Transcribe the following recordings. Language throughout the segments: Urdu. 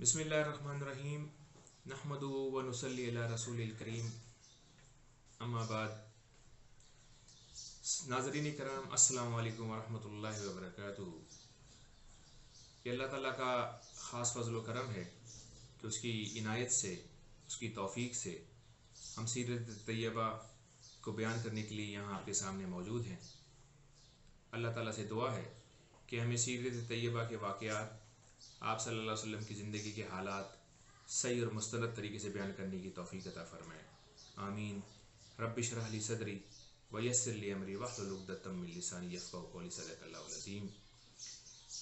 بسم اللہ الرحمن الرحیم نحمدہ و نصلی علی رسول الکریم اما بعد. ناظرین کرام السلام علیکم ورحمۃ اللہ وبرکاتہ. یہ اللہ تعالیٰ کا خاص فضل و کرم ہے کہ اس کی عنایت سے، اس کی توفیق سے ہم سیرت طیبہ کو بیان کرنے کے لیے یہاں آپ کے سامنے موجود ہیں. اللہ تعالیٰ سے دعا ہے کہ ہمیں سیرت طیبہ کے واقعات، آپ صلی اللہ علیہ وسلم کی زندگی کے حالات صحیح اور مستند طریقے سے بیان کرنے کی توفیق عطا فرمائے. آمین. رب اشرح لی صدری ویسر لی امری واحلل عقدۃ من لسانی یفقہوا قولی. صدق اللہ العظیم.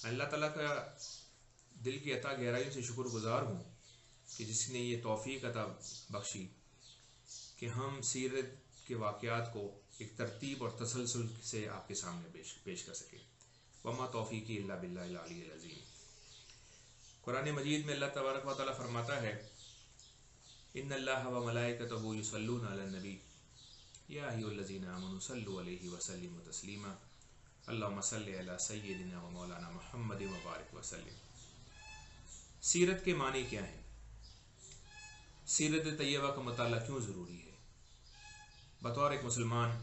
اللہ تعالیٰ کا دل کی عطا گہرائیوں سے شکر گزار ہوں کہ جس نے یہ توفیق عطا بخشی کہ ہم سیرت کے واقعات کو ایک ترتیب اور تسلسل سے آپ کے سامنے پیش کر سکیں. وما توفیقی الا باللہ العلی العظیم. قرآن مجید میں اللہ تبارک و تعالیٰ فرماتا ہے ان اللہ و ملائکتہ یصلون علی النبی یا ایھا الذین آمنوا صلوا علیہ وسلموا تسلیما. اللہم صل علی سیدنا و مولانا محمد وبارک وسلم. سیرت کے معنی کیا ہیں؟ سیرت طیبہ کا مطالعہ کیوں ضروری ہے؟ بطور ایک مسلمان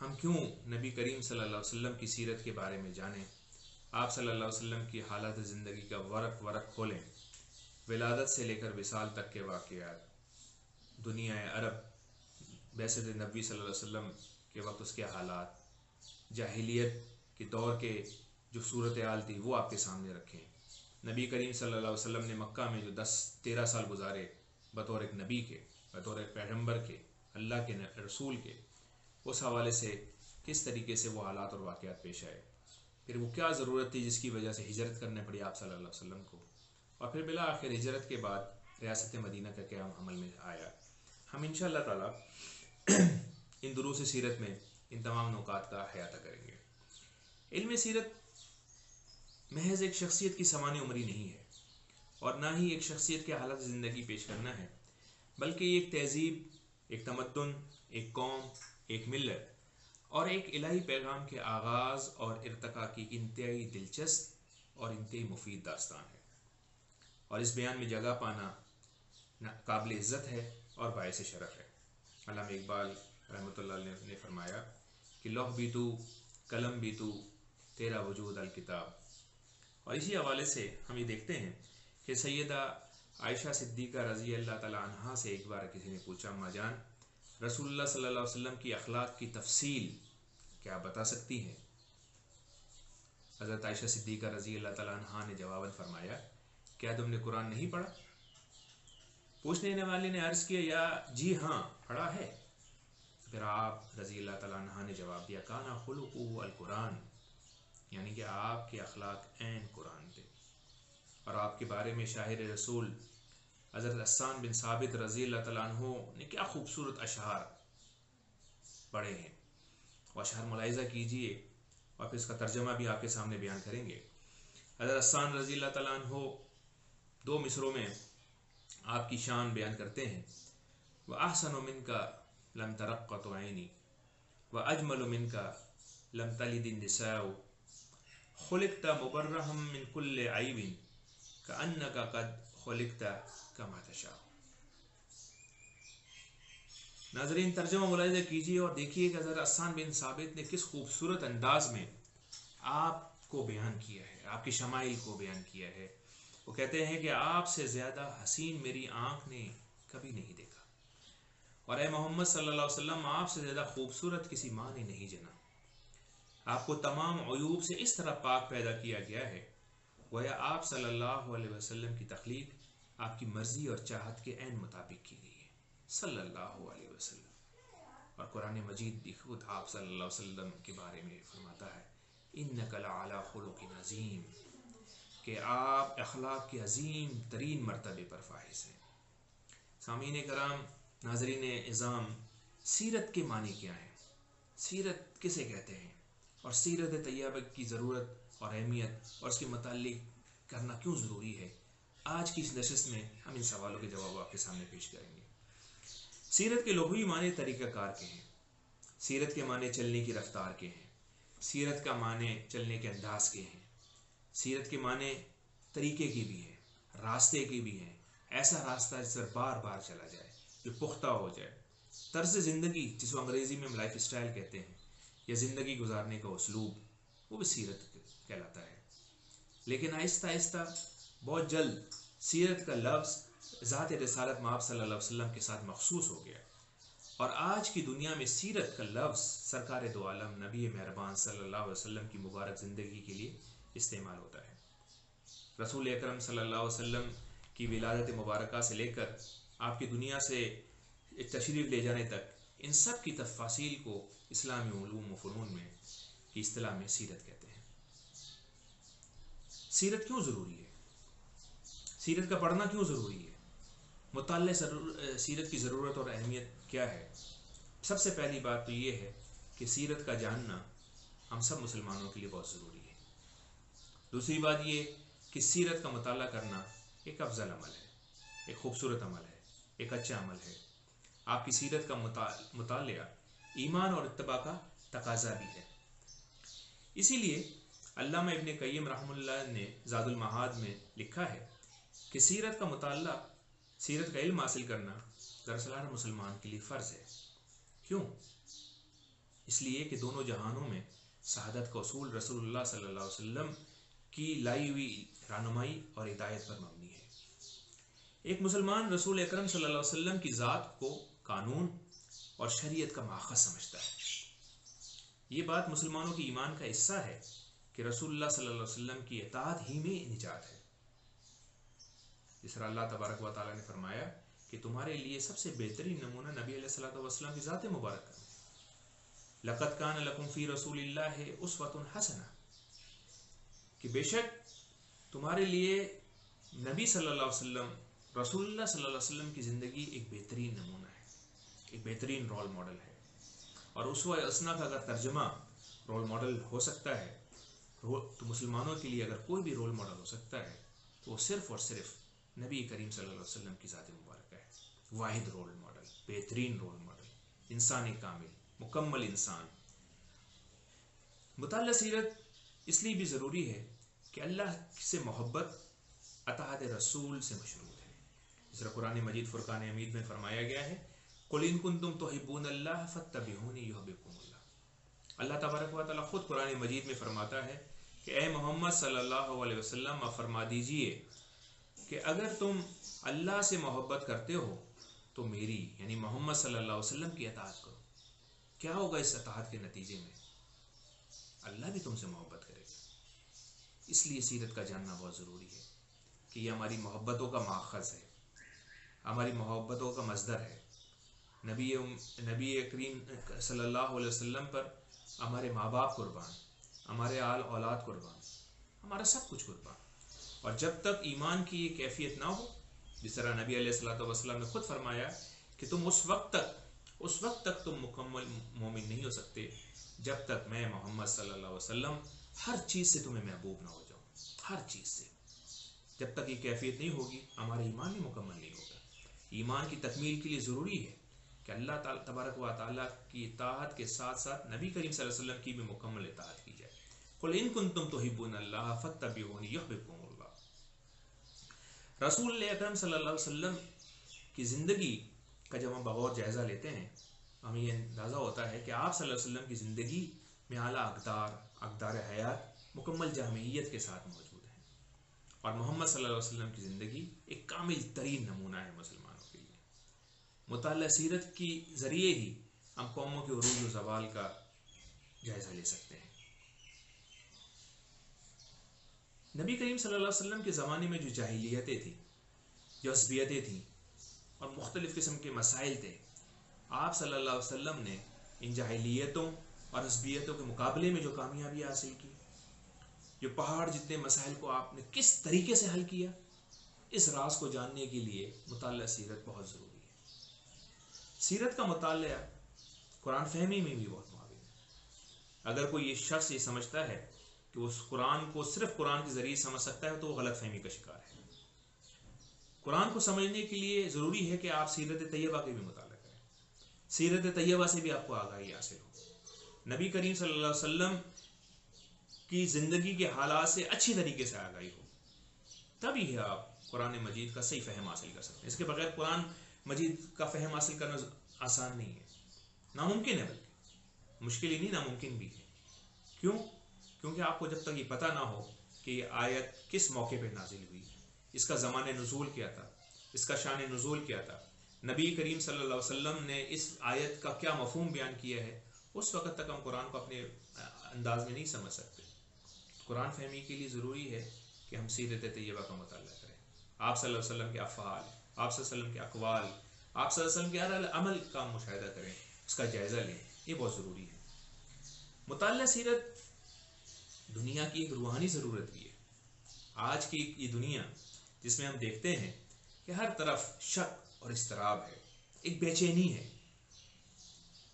ہم کیوں نبی کریم صلی اللہ علیہ وسلم کی سیرت کے بارے میں جانیں؟ آپ صلی اللہ علیہ وسلم کی حالات زندگی کا ورق کھولیں. ولادت سے لے کر وصال تک کے واقعات، دنیا عرب، بعثت نبی صلی اللہ علیہ وسلم کے وقت اس کے حالات، جاہلیت کے دور کے جو صورتحال تھی وہ آپ کے سامنے رکھیں. نبی کریم صلی اللہ علیہ وسلم نے مکہ میں جو 10-13 سال گزارے بطور ایک نبی کے، بطور ایک پیغمبر کے، اللہ کے رسول کے، اس حوالے سے کس طریقے سے وہ حالات اور واقعات پیش آئے. پھر وہ کیا ضرورت تھی جس کی وجہ سے ہجرت کرنے پڑی آپ صلی اللہ علیہ وسلم کو، اور پھر بالآخر ہجرت کے بعد ریاست مدینہ کا قیام عمل میں آیا. ہم انشاءاللہ تعالیٰ ان دروس سیرت میں ان تمام نکات کا احاطہ کریں گے. علم سیرت محض ایک شخصیت کی سوانح عمری نہیں ہے اور نہ ہی ایک شخصیت کے حالات زندگی پیش کرنا ہے، بلکہ یہ ایک تہذیب، ایک تمدن، ایک قوم، ایک ملت اور ایک الہی پیغام کے آغاز اور ارتقاء کی انتہائی دلچسپ اور انتہائی مفید داستان ہے. اور اس بیان میں جگہ پانا قابل عزت ہے اور باعث شرف ہے. علامہ اقبال رحمۃ اللہ علیہ نے فرمایا کہ لوح بھی تو، قلم بھی تو، تیرا وجود الکتاب. اور اسی حوالے سے ہم یہ دیکھتے ہیں کہ سیدہ عائشہ صدیقہ رضی اللہ تعالیٰ عنہا سے ایک بار کسی نے پوچھا، اماں جان رسول اللہ صلی اللہ علیہ وسلم کی اخلاق کی تفصیل کیا بتا سکتی ہیں؟ حضرت عائشہ صدیقہ رضی اللہ تعالیٰ عنہا نے جواباً فرمایا، کیا تم نے قرآن نہیں پڑھا؟ پوچھنے والے نے عرض کیا، یا جی ہاں پڑھا ہے. پھر آپ رضی اللہ تعالیٰ عنہ نے جواب دیا، کانا خلقہ القرآن، یعنی کہ آپ کے اخلاق عین قرآن تھے. اور آپ کے بارے میں شاعر رسول حضرت حسان بن ثابت رضی اللہ تعالیٰ عنہ نے کیا خوبصورت اشعار پڑھے ہیں. وہ اشعار ملاحظہ کیجئے اور پھر اس کا ترجمہ بھی آپ کے سامنے بیان کریں گے. حضرت حسان رضی اللہ تعالیٰ عنہ 2 مصروں میں آپ کی شان بیان کرتے ہیں، وَأَحْسَنُ مِنْكَ لَمْ تَرَقَّتُ عَيْنِي وَأَجْمَلُ مِنْكَ لَمْ تَلِدِ النِّسَاءُ خُلِقْتَ مُبَرَّهًا مِنْ كُلِّ عَيْبٍ كَأَنَّكَ قَدْ خُلِقْتَ كَمَا تَشَاءُ. ناظرین ترجمہ ملاحظہ کیجیے اور دیکھیے کہ حضرت حسان بن ثابت نے کس خوبصورت انداز میں آپ کو بیان کیا ہے، آپ کی شمائل کو بیان کیا ہے. وہ کہتے ہیں کہ آپ سے زیادہ حسین میری آنکھ نے کبھی نہیں دیکھا، اور اے محمد صلی اللہ علیہ وسلم آپ سے زیادہ خوبصورت کسی ماں نے نہیں جنا. آپ کو تمام عیوب سے اس طرح پاک پیدا کیا گیا ہے گویا آپ صلی اللہ علیہ وسلم کی تخلیق آپ کی مرضی اور چاہت کے عین مطابق کی گئی ہے صلی اللہ علیہ وسلم. اور قرآن مجید بھی خود آپ صلی اللہ علیہ وسلم کے بارے میں فرماتا ہے، انک لعلی خلق عظیم، کہ آپ اخلاق کے عظیم ترین مرتبے پر فائز ہیں. سامعین کرام، ناظرین اعظام، سیرت کے معنی کیا ہیں؟ سیرت کسے کہتے ہیں؟ اور سیرت طیبہ کی ضرورت اور اہمیت اور اس کے متعلق کرنا کیوں ضروری ہے؟ آج کی اس نشست میں ہم ان سوالوں کے جواب آپ کے سامنے پیش کریں گے. سیرت کے لغوی معنی طریقہ کار کے ہیں. سیرت کے معنی چلنے کی رفتار کے ہیں. سیرت کا معنی چلنے کے انداز کے ہیں. سیرت کے معنی طریقے کی بھی ہیں، راستے کے بھی ہیں، ایسا راستہ جس پر بار بار چلا جائے، جو پختہ ہو جائے. طرز زندگی جس کو انگریزی میں ہم لائف اسٹائل کہتے ہیں، یا زندگی گزارنے کا اسلوب، وہ بھی سیرت کہلاتا ہے. لیکن آہستہ آہستہ بہت جلد سیرت کا لفظ ذات رسالت مآب صلی اللہ علیہ وسلم کے ساتھ مخصوص ہو گیا، اور آج کی دنیا میں سیرت کا لفظ سرکار دو عالم نبی مہربان صلی اللہ علیہ وسلم کی مبارک زندگی کے لیے استعمال ہوتا ہے. رسول اکرم صلی اللہ علیہ وسلم کی ولادت مبارکہ سے لے کر آپ کی دنیا سے تشریف لے جانے تک، ان سب کی تفاصیل کو اسلامی علوم و فنون میں کی اصطلاح میں سیرت کہتے ہیں. سیرت کیوں ضروری ہے؟ سیرت کا پڑھنا کیوں ضروری ہے؟ مطالعہ سیرت کی ضرورت اور اہمیت کیا ہے؟ سب سے پہلی بات تو یہ ہے کہ سیرت کا جاننا ہم سب مسلمانوں کے لیے بہت ضروری ہے. دوسری بات یہ کہ سیرت کا مطالعہ کرنا ایک افضل عمل ہے، ایک خوبصورت عمل ہے، ایک اچھا عمل ہے. آپ کی سیرت کا مطالعہ ایمان اور اتباع کا تقاضا بھی ہے. اسی لیے علامہ ابن قیم رحمہ اللہ نے زاد المعاد میں لکھا ہے کہ سیرت کا مطالعہ، سیرت کا علم حاصل کرنا دراصل ہر مسلمان کے لیے فرض ہے. کیوں؟ اس لیے کہ دونوں جہانوں میں سعادت کا اصول رسول اللہ صلی اللہ علیہ وسلم کی لائی ہوئی رہنمائی اور ہدایت پر مبنی ہے. ایک مسلمان رسول اکرم صلی اللہ علیہ وسلم کی ذات کو قانون اور شریعت کا ماخذ سمجھتا ہے. یہ بات مسلمانوں کی ایمان کا حصہ ہے کہ رسول اللہ صلی اللہ علیہ وسلم کی اطاعت ہی میں نجات ہے. جس طرح اللہ تبارک و تعالیٰ نے فرمایا کہ تمہارے لیے سب سے بہترین نمونہ نبی علیہ الصلوۃ والسلام کی ذات مبارکہ ہے. لقد کان لکم فی رسول اللہ اسوۃ حسنہ، کہ بے شک تمہارے لیے نبی صلی اللہ علیہ وسلم، رسول اللہ صلی اللہ علیہ وسلم کی زندگی ایک بہترین نمونہ ہے، ایک بہترین رول ماڈل ہے. اور اسوہ حسنہ کا اگر ترجمہ رول ماڈل ہو سکتا ہے تو مسلمانوں کے لیے اگر کوئی بھی رول ماڈل ہو سکتا ہے تو وہ صرف اور صرف نبی کریم صلی اللہ علیہ وسلم کی ذات مبارکہ ہے. واحد رول ماڈل، بہترین رول ماڈل، انسانی کامل، مکمل انسان. مطالعہ سیرت اس لیے بھی ضروری ہے کہ اللہ سے محبت اطاعت رسول سے مشروط ہے. اس طرح قرآن مجید فرقان حمید میں فرمایا گیا ہے قُلْ إِن كُنتُمْ تُحِبُّونَ اللَّهَ فَاتَّبِعُونِي يُحْبِبْكُمُ اللَّهُ. اللہ تبارک و تعالیٰ خود قرآن مجید میں فرماتا ہے کہ اے محمد صلی اللہ علیہ وسلم آپ فرما دیجئے کہ اگر تم اللہ سے محبت کرتے ہو تو میری یعنی محمد صلی اللہ علیہ وسلم کی اطاعت کرو. کیا ہوگا اس اطاعت کے نتیجے میں؟ اللہ بھی تم سے محبت کرے گا. اس لیے سیرت کا جاننا بہت ضروری ہے کہ یہ ہماری محبتوں کا ماخذ ہے، ہماری محبتوں کا مصدر ہے. نبی کریم صلی اللہ علیہ وسلم پر ہمارے ماں باپ قربان، ہمارے آل اولاد قربان، ہمارا سب کچھ قربان. اور جب تک ایمان کی یہ کیفیت نہ ہو، جس طرح نبی علیہ الصلوۃ والسلام نے خود فرمایا کہ تم اس وقت تک تم مکمل مومن نہیں ہو سکتے جب تک میں محمد صلی اللہ علیہ وسلم ہر چیز سے تمہیں محبوب نہ ہو جاؤں. ہر چیز سے جب تک یہ کیفیت نہیں ہوگی ہمارا ایمان بھی مکمل نہیں ہوگا. ایمان کی تکمیل کے لیے ضروری ہے کہ اللہ تعالیٰ تبارک و تعالیٰ کی اطاعت کے ساتھ ساتھ نبی کریم صلی اللہ علیہ وسلم کی بھی مکمل اطاعت کی جائے. قُلْ إِن كُنتُمْ تُحِبُّونَ اللَّهَ فَاتَّبِعُونِي يُحْبِبْكُمُ اللَّهُ. رسول اکرم صلی اللہ علیہ وسلم کی زندگی کا جب ہم بغور جائزہ لیتے ہیں ہمیں یہ اندازہ ہوتا ہے کہ آپ صلی اللہ علیہ وسلم کی زندگی میں اعلیٰ اقدار حیات مکمل جامعیت کے ساتھ موجود ہیں، اور محمد صلی اللہ علیہ وسلم کی زندگی ایک کامل ترین نمونہ ہے مسلمانوں کے لیے. مطالعہ سیرت کی ذریعے ہی ہم قوموں کے عروج و زوال کا جائزہ لے سکتے ہیں. نبی کریم صلی اللہ علیہ وسلم کے زمانے میں جو جاہلیتیں تھیں، جو عصبیتیں تھیں اور مختلف قسم کے مسائل تھے، آپ صلی اللہ علیہ وسلم نے ان جاہلیتوں اور عصبیتوں کے مقابلے میں جو کامیابی حاصل کی، جو پہاڑ جتنے مسائل کو آپ نے کس طریقے سے حل کیا، اس راز کو جاننے کے لیے مطالعہ سیرت بہت ضروری ہے. سیرت کا مطالعہ قرآن فہمی میں بھی بہت معاون ہے. اگر کوئی یہ شخص یہ سمجھتا ہے کہ اس قرآن کو صرف قرآن کے ذریعے سمجھ سکتا ہے تو وہ غلط فہمی کا شکار ہے. قرآن کو سمجھنے کے لیے ضروری ہے کہ آپ سیرت طیبہ کے بھی مطالعہ کریں. سیرت طیبہ سے بھی آپ کو آگاہی حاصل ہو، نبی کریم صلی اللہ علیہ وسلم کی زندگی کے حالات سے اچھی طریقے سے آگاہی ہو. تبھی آپ قرآن مجید کا صحیح فہم حاصل کر سکتے ہیں. اس کے بغیر قرآن مجید کا فہم حاصل کرنا آسان نہیں ہے، ناممکن ہے، بلکہ مشکل ہی نہیں ناممکن بھی ہے. کیوں؟ کیونکہ آپ کو جب تک یہ پتہ نہ ہو کہ یہ آیت کس موقع پہ نازل ہوئی، اس کا زمان نزول کیا تھا، اس کا شان نزول کیا تھا، نبی کریم صلی اللہ علیہ وسلم نے اس آیت کا کیا مفہوم بیان کیا ہے، اس وقت تک ہم قرآن کو اپنے انداز میں نہیں سمجھ سکتے. قرآن فہمی کے لیے ضروری ہے کہ ہم سیرت طیبہ کا مطالعہ کریں، آپ صلی اللہ علیہ وسلم کے افعال، آپ صلی اللہ علیہ وسلم کے اقوال، آپ صلی اللہ علیہ وسلم کے ہر عمل کا مشاہدہ کریں، اس کا جائزہ لیں. یہ بہت ضروری ہے. مطالعہ سیرت دنیا کی ایک روحانی ضرورت بھی ہے. آج کی یہ دنیا جس میں ہم دیکھتے ہیں کہ ہر طرف شک اور اضطراب ہے، ایک بے چینی ہے،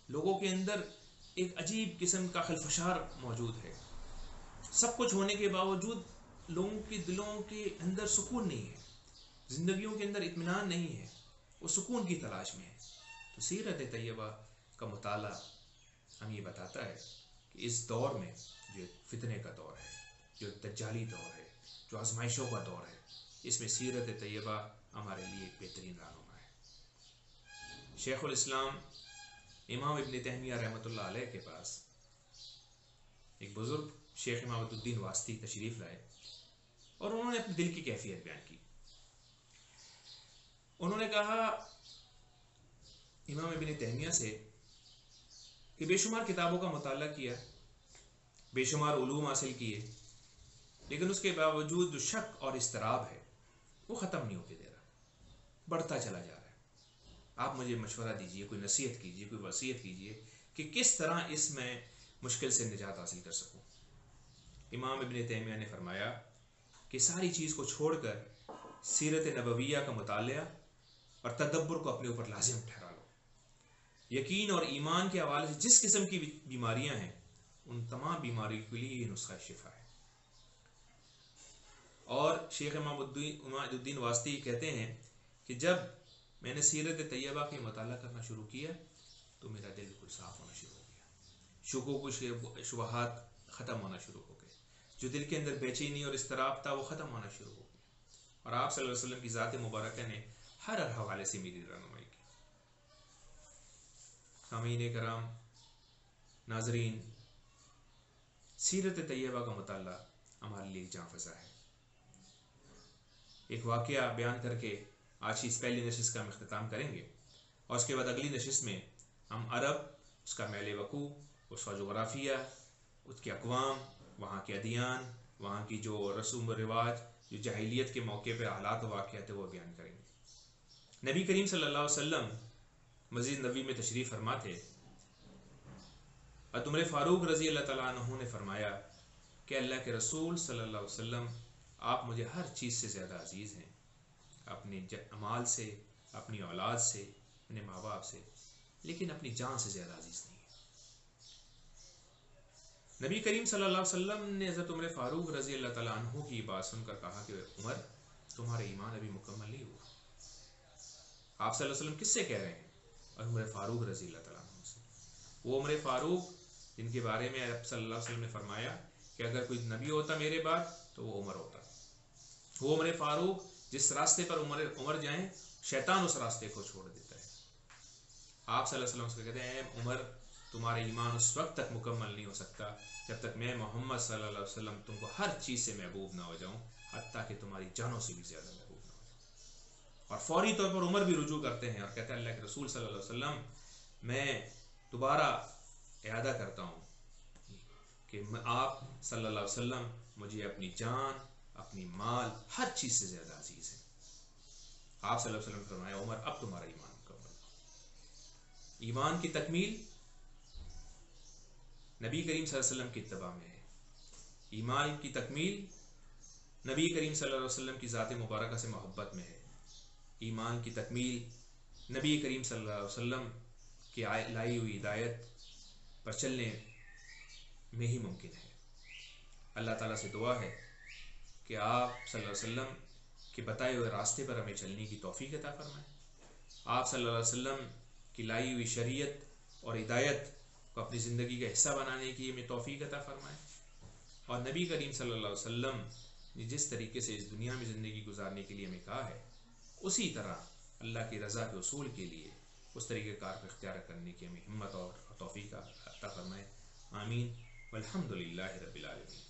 لوگوں کے اندر ایک عجیب قسم کا خلفشار موجود ہے. سب کچھ ہونے کے باوجود لوگوں کے دلوں کے اندر سکون نہیں ہے، زندگیوں کے اندر اطمینان نہیں ہے، وہ سکون کی تلاش میں ہے. تو سیرت طیبہ کا مطالعہ ہم یہ بتاتا ہے کہ اس دور میں جو فتنے کا دور ہے، جو دجالی دور ہے، جو آزمائشوں کا دور ہے، اس میں سیرت طیبہ ہمارے لیے ایک بہترین رہنما ہے. شیخ الاسلام امام ابن تیمیہ رحمۃ اللہ علیہ کے پاس ایک بزرگ شیخ امامۃ الدین واسطی تشریف لائے اور انہوں نے اپنے دل کی کیفیت بیان کی. انہوں نے کہا امام ابن تیمیہ سے کہ بے شمار کتابوں کا مطالعہ کیا، بے شمار علوم حاصل کیے، لیکن اس کے باوجود جو شک اور اضطراب ہے وہ ختم نہیں ہوتے دے رہا، بڑھتا چلا جا رہا ہے. آپ مجھے مشورہ دیجئے، کوئی نصیحت کیجئے، کوئی وصیت کیجئے کہ کس طرح اس میں مشکل سے نجات حاصل کر سکوں. امام ابن تیمیہ نے فرمایا کہ ساری چیز کو چھوڑ کر سیرت نبویہ کا مطالعہ اور تدبر کو اپنے اوپر لازم ٹھہرا لو. یقین اور ایمان کے حوالے سے جس قسم کی بیماریاں ہیں ان تمام بیماریوں کے لیے یہ نسخہ شفا ہے. اور شیخ امام الدین واسطی کہتے ہیں کہ جب میں نے سیرت طیبہ کے مطالعہ کرنا شروع کیا تو میرا دل بالکل صاف ہونا شروع ہو گیا، شکوک و شبہات ختم ہونا شروع ہو گئے، جو دل کے اندر بے چینی اور اضطراب تھا وہ ختم ہونا شروع ہو گیا. اور آپ صلی اللہ علیہ وسلم کی ذات مبارکہ نے ہر حوالے سے میری رہنمائی کی. سامعین کرام، ناظرین، سیرت طیبہ کا مطالعہ ہمارے لیے جاں فضا ہے. ایک واقعہ بیان کر کے آج کی اس پہلی نشست کا ہم اختتام کریں گے، اور اس کے بعد اگلی نشست میں ہم عرب، اس کا محل وقوع، اس کا جغرافیہ، اس کے اقوام، وہاں کے ادیان، وہاں کی جو رسوم و رواج، جو جاہلیت کے موقع پہ حالات و واقعات وہ بیان کریں گے. نبی کریم صلی اللہ علیہ وسلم مسجد نبوی میں تشریف فرما تھے. عمر فاروق رضی اللہ تعالیٰ عنہ نے فرمایا کہ اللہ کے رسول صلی اللہ علیہ وسلم آپ مجھے ہر چیز سے زیادہ عزیز ہیں، اپنے اعمال سے، اپنی اولاد سے، اپنے ماں باپ سے، لیکن اپنی جان سے زیادہ عزیز نہیں ہے. نبی کریم صلی اللہ علیہ وسلم نے حضرت عمر فاروق رضی اللہ تعالیٰ عنہ کی بات سن کر کہا کہ عمر، تمہارا ایمان ابھی مکمل نہیں ہوا. آپ صلی اللہ علیہ وسلم کس سے کہہ رہے ہیں؟ عمر فاروق رضی اللہ تعالیٰ عنہ سے. وہ عمر فاروق جن کے بارے میں آپ صلی اللہ علیہ وسلم نے فرمایا کہ اگر کوئی نبی ہوتا میرے بعد تو وہ عمر ہوتا. وہ عمر فاروق جس راستے پر عمر جائیں شیطان اس راستے کو چھوڑ دیتا ہے. آپ صلی اللہ علیہ وسلم سے کہتے ہیں عمر، تمہارا ایمان اس وقت تک مکمل نہیں ہو سکتا جب تک میں محمد صلی اللہ علیہ وسلم تم کو ہر چیز سے محبوب نہ ہو جاؤں، حتیٰ کہ تمہاری جانوں سے بھی زیادہ محبوب نہ ہو جاؤں. اور فوری طور پر عمر بھی رجوع کرتے ہیں اور کہتے ہیں اللہ کے رسول صلی اللہ علیہ وسلم، میں دوبارہ اعادہ کرتا ہوں کہ آپ صلی اللہ علیہ وسلم مجھے اپنی جان، اپنی مال، ہر چیز سے زیادہ عزیز ہے. آپ صلی اللہ علیہ وسلم نے فرمایا عمر، اب تمہارا ایمان مکمل. ایمان کی تکمیل نبی کریم صلی اللہ علیہ وسلم کی اتباع میں ہے. ایمان کی تکمیل نبی کریم صلی اللہ علیہ وسلم کی ذات مبارکہ سے محبت میں ہے. ایمان کی تکمیل نبی کریم صلی اللہ علیہ وسلم کی لائی ہوئی ہدایت پر چلنے میں ہی ممکن ہے. اللہ تعالیٰ سے دعا ہے کہ آپ صلی اللہ علیہ وسلم کے بتائے ہوئے راستے پر ہمیں چلنے کی توفیق عطا فرمائیں. آپ صلی اللہ علیہ وسلم کی لائی ہوئی شریعت اور ہدایت کو اپنی زندگی کا حصہ بنانے کی ہمیں توفیق عطا فرمائیں. اور نبی کریم صلی اللہ علیہ وسلم جس طریقے سے اس دنیا میں زندگی گزارنے کے لیے ہمیں کہا ہے اسی طرح اللہ کی رضا کے اصول کے لیے اس طریقہ کار کو اختیار کرنے کی ہمیں ہمت اور توفیق عطا فرمائے. آمین والحمد للہ رب العالمین.